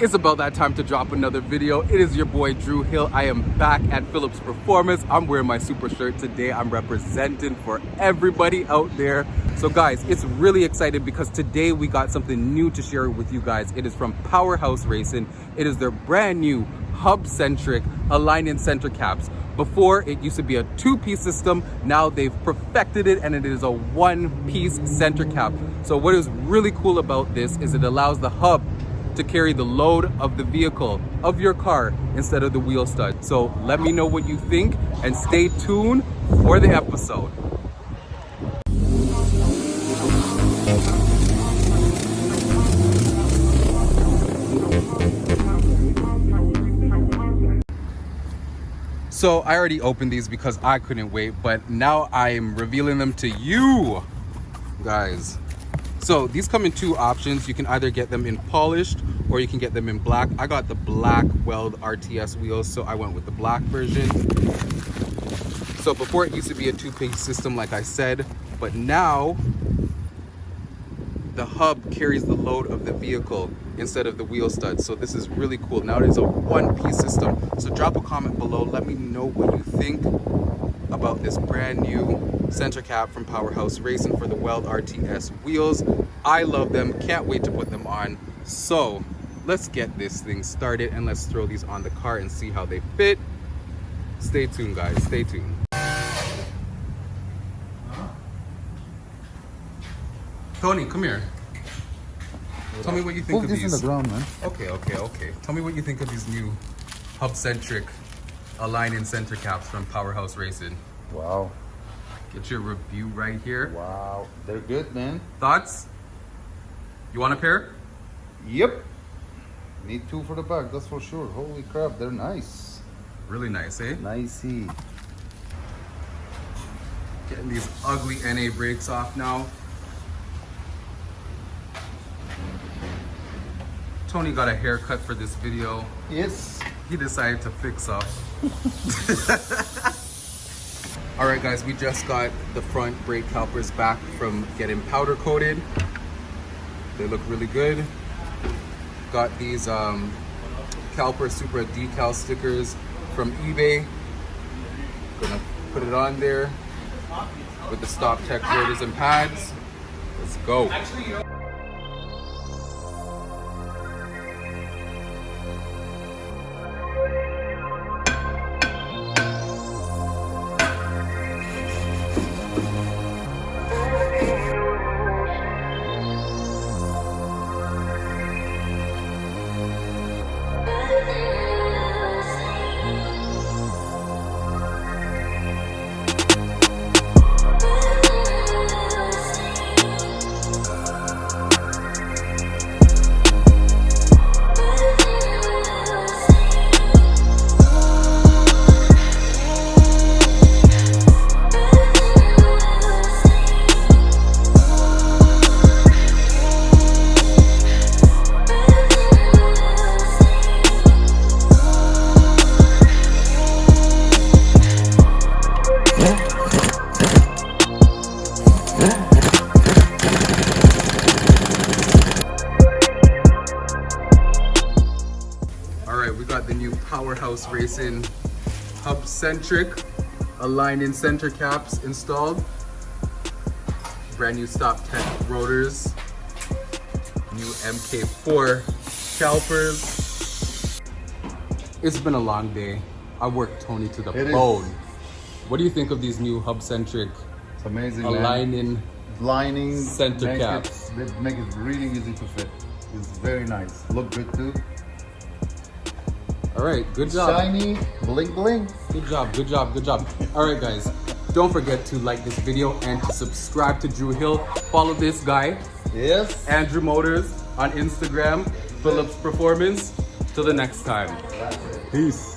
It's about that time to drop another video. It is your boy Drew Hill. I am back at Phillips Performance. I'm wearing my Supra shirt today. I'm representing for everybody out there. So guys, it's really exciting because today we got something new to share with you guys. It is from Powerhouse Racing. It is their brand new Hubcentric Center Caps. Before, it used to be a two-piece system. Now they've perfected it and it is a one-piece center cap. So what is really cool about this is it allows the hub to carry the load of the vehicle, of your car, instead of the wheel stud. So let me know what you think and stay tuned for the episode. So I already opened these because I couldn't wait, but now I am revealing them to you guys. So these come in two options. You can either get them in polished or you can get them in black. I got the black Weld RTS wheels, so I went with the black version. So before it used to be a two-piece system like I said, but now the hub carries the load of the vehicle instead of the wheel studs. So this is really cool. Now it is a one-piece system. So drop a comment below. Let me know what you think about this brand new center cap from Powerhouse Racing for the Weld RTS wheels. I love them. Can't wait to put them on. So let's get this thing started and let's throw these on the car and see how they fit. Stay tuned, guys. Stay tuned. Tony, come here. Tell me what you think of these. Put this in the ground, man. Okay. Tell me what you think of these new Hubcentric center caps from Powerhouse Racing. Wow. Get your review right here. Wow. They're good, man. Thoughts? You want a pair? Yep. Need two for the back, that's for sure. Holy crap, they're nice. Really nice, eh? Nicey. Getting these ugly NA brakes off now. Tony got a haircut for this video. Yes. He decided to fix up. All right, guys, we just got the front brake calipers back from getting powder coated. They look really good. Got these Caliper Supra decal stickers from eBay. Gonna put it on there with the Stoptech rotors and pads. Let's go. Powerhouse Racing Hubcentric center caps installed. Brand new Stoptech rotors. New MK4 Callipers. It's been a long day. I worked Tony to the bone. What do you think of these new Hubcentric It's amazing, lining center caps? They make it really easy to fit. It's very nice. Look good too. All right, good job. Shiny, bling bling. Good job. All right, guys, don't forget to like this video and to subscribe to Drew Hill. Follow this guy, yes, Andrew Motors on Instagram, Phillips Performance. Till the next time. Peace.